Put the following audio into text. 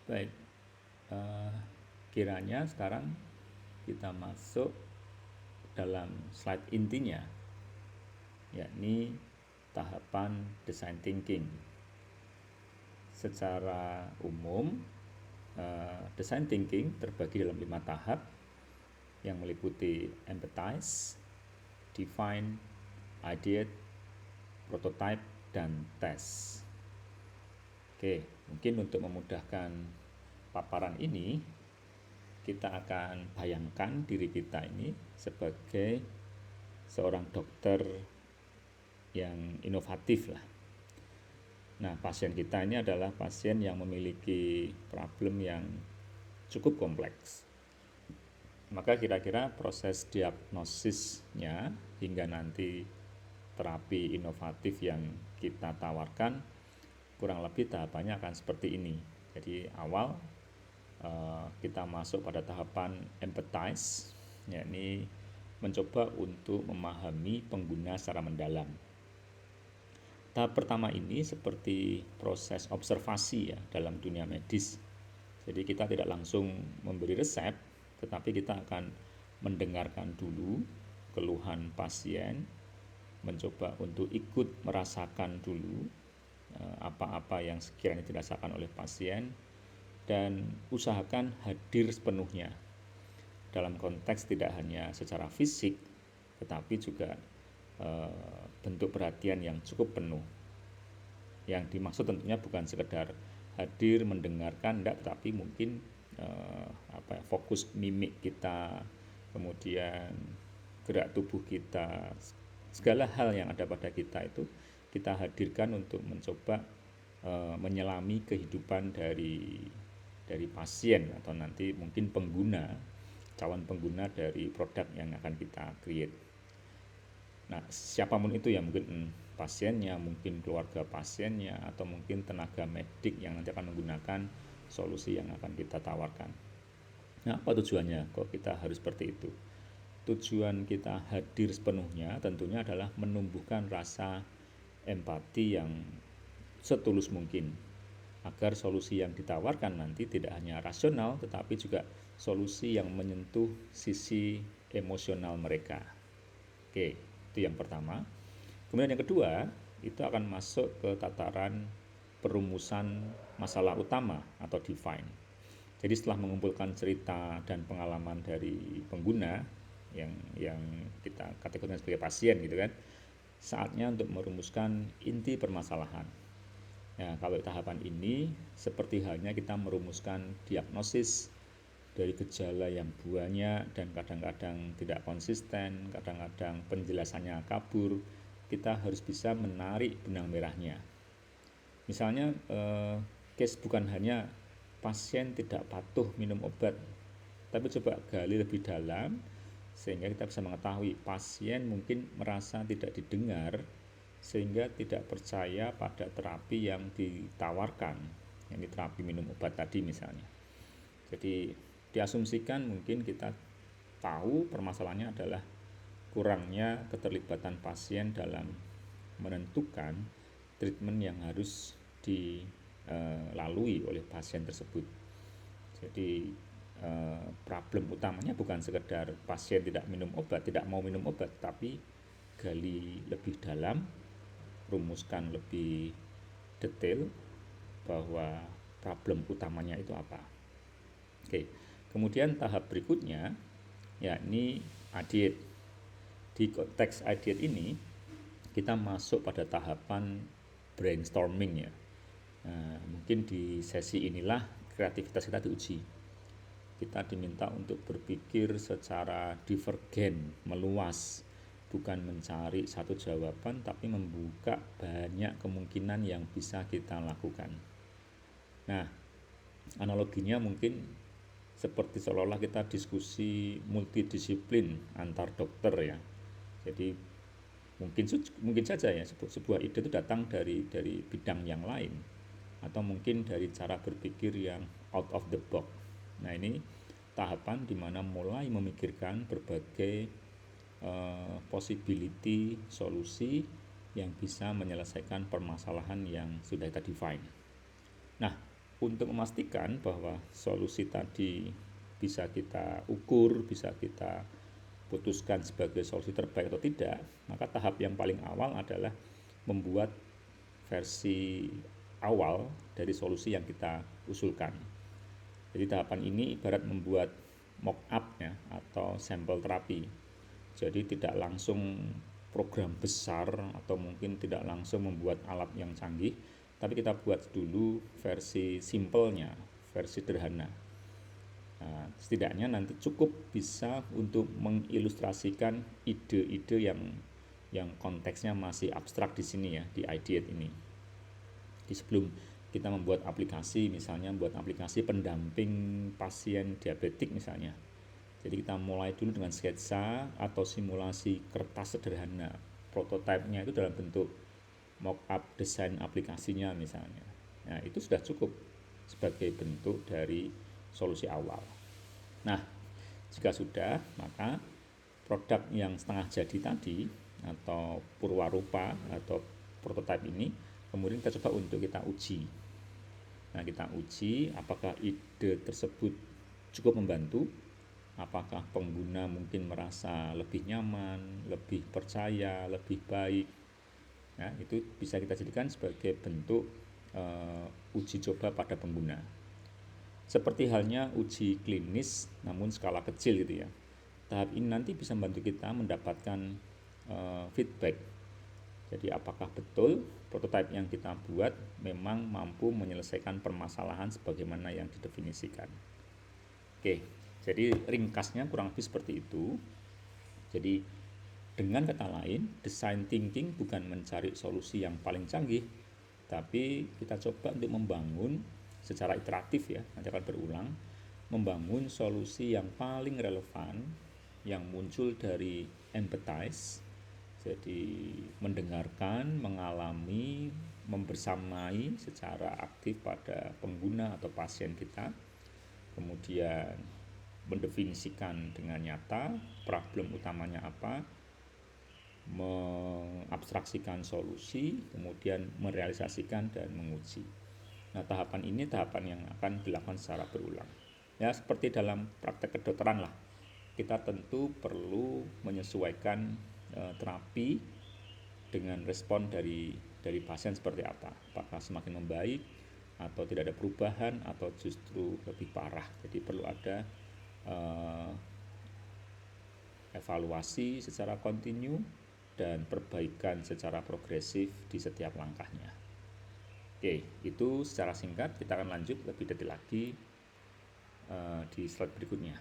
Baik, eh, kiranya sekarang kita masuk dalam slide intinya, yakni tahapan design thinking. Secara umum, design thinking terbagi dalam 5 tahap yang meliputi empathize, define, ideate, prototype, dan test. Oke, mungkin untuk memudahkan paparan ini, kita akan bayangkan diri kita ini sebagai seorang dokter yang inovatif lah. Nah, pasien kita ini adalah pasien yang memiliki problem yang cukup kompleks. Maka kira-kira proses diagnosisnya hingga nanti terapi inovatif yang kita tawarkan kurang lebih tahapannya akan seperti ini. Jadi awal kita masuk pada tahapan empathize, yakni mencoba untuk memahami pengguna secara mendalam. Tahap pertama ini seperti proses observasi ya dalam dunia medis. Jadi kita tidak langsung memberi resep, tetapi kita akan mendengarkan dulu keluhan pasien, mencoba untuk ikut merasakan dulu apa-apa yang sekiranya dirasakan oleh pasien, dan usahakan hadir sepenuhnya dalam konteks tidak hanya secara fisik tetapi juga bentuk perhatian yang cukup penuh. Yang dimaksud tentunya bukan sekedar hadir mendengarkan enggak, tetapi mungkin fokus mimik kita, kemudian gerak tubuh kita, segala hal yang ada pada kita itu kita hadirkan untuk mencoba menyelami kehidupan dari pasien atau nanti mungkin pengguna, calon pengguna dari produk yang akan kita create. Nah, siapapun itu ya, mungkin pasiennya, mungkin keluarga pasiennya, atau mungkin tenaga medik yang nanti akan menggunakan solusi yang akan kita tawarkan. Nah, apa tujuannya kok kita harus seperti itu? Tujuan kita hadir sepenuhnya tentunya adalah menumbuhkan rasa empati yang setulus mungkin, agar solusi yang ditawarkan nanti tidak hanya rasional tetapi juga solusi yang menyentuh sisi emosional mereka. Oke, itu yang pertama. Kemudian yang kedua, itu akan masuk ke tataran perumusan masalah utama atau define. Jadi setelah mengumpulkan cerita dan pengalaman dari pengguna yang kita kategorikan sebagai pasien gitu kan, saatnya untuk merumuskan inti permasalahan. Nah, kalau tahapan ini seperti halnya kita merumuskan diagnosis dari gejala yang banyak dan kadang-kadang tidak konsisten, kadang-kadang penjelasannya kabur. Kita harus bisa menarik benang merahnya. Misalnya case bukan hanya pasien tidak patuh minum obat, tapi coba gali lebih dalam sehingga kita bisa mengetahui pasien mungkin merasa tidak didengar sehingga tidak percaya pada terapi yang ditawarkan, yang terapi minum obat tadi misalnya. Jadi diasumsikan mungkin kita tahu permasalahannya adalah kurangnya keterlibatan pasien dalam menentukan treatment yang harus dilalui oleh pasien tersebut. Jadi problem utamanya bukan sekedar pasien tidak minum obat, tidak mau minum obat, tapi gali lebih dalam, rumuskan lebih detail bahwa problem utamanya itu apa. Oke, kemudian tahap berikutnya yakni ideate. Di konteks ideate ini kita masuk pada tahapan brainstorming ya. Nah, mungkin di sesi inilah kreativitas kita diuji. Kita diminta untuk berpikir secara divergen, meluas, bukan mencari satu jawaban tapi membuka banyak kemungkinan yang bisa kita lakukan. Nah, analoginya mungkin seperti seolah-olah kita diskusi multidisiplin antar dokter ya. Jadi mungkin saja ya sebuah ide itu datang dari bidang yang lain atau mungkin dari cara berpikir yang out of the box. Nah, ini tahapan di mana mulai memikirkan berbagai possibility solusi yang bisa menyelesaikan permasalahan yang sudah kita define. Nah, untuk memastikan bahwa solusi tadi bisa kita ukur, bisa kita putuskan sebagai solusi terbaik atau tidak, maka tahap yang paling awal adalah membuat versi awal dari solusi yang kita usulkan. Jadi tahapan ini ibarat membuat mock up ya, atau sampel terapi. Jadi tidak langsung program besar atau mungkin tidak langsung membuat alat yang canggih, tapi kita buat dulu versi simpelnya, versi sederhana. Nah, setidaknya nanti cukup bisa untuk mengilustrasikan ide-ide yang konteksnya masih abstrak di sini ya, di Ideate ini. Di sebelum kita membuat aplikasi, misalnya membuat aplikasi pendamping pasien diabetik misalnya. Jadi kita mulai dulu dengan sketsa atau simulasi kertas sederhana. Prototipenya itu dalam bentuk mock-up desain aplikasinya misalnya. Nah, itu sudah cukup sebagai bentuk dari solusi awal. Nah, jika sudah, maka produk yang setengah jadi tadi atau purwarupa atau prototipe ini kemudian kita coba untuk kita uji. Nah, kita uji apakah ide tersebut cukup membantu, apakah pengguna mungkin merasa lebih nyaman, lebih percaya, lebih baik. Nah, itu bisa kita jadikan sebagai bentuk uji coba pada pengguna. Seperti halnya uji klinis namun skala kecil gitu ya. Tahap ini nanti bisa membantu kita mendapatkan feedback. Jadi apakah betul prototipe yang kita buat memang mampu menyelesaikan permasalahan sebagaimana yang didefinisikan. Oke, jadi ringkasnya kurang lebih seperti itu. Jadi dengan kata lain, design thinking bukan mencari solusi yang paling canggih, tapi kita coba untuk membangun secara iteratif ya, nanti akan berulang, membangun solusi yang paling relevan, yang muncul dari empathize, jadi mendengarkan, mengalami, membersamai secara aktif pada pengguna atau pasien kita, kemudian mendefinisikan dengan nyata problem utamanya apa, mengabstraksikan solusi, kemudian merealisasikan dan menguji. Nah, tahapan ini tahapan yang akan dilakukan secara berulang. Ya, seperti dalam praktek kedokteran lah. Kita tentu perlu menyesuaikan terapi dengan respon dari pasien seperti apa. Apakah semakin membaik atau tidak ada perubahan atau justru lebih parah. Jadi perlu ada evaluasi secara kontinu dan perbaikan secara progresif di setiap langkahnya. Oke, itu secara singkat. Kita akan lanjut lebih detail lagi di slide berikutnya.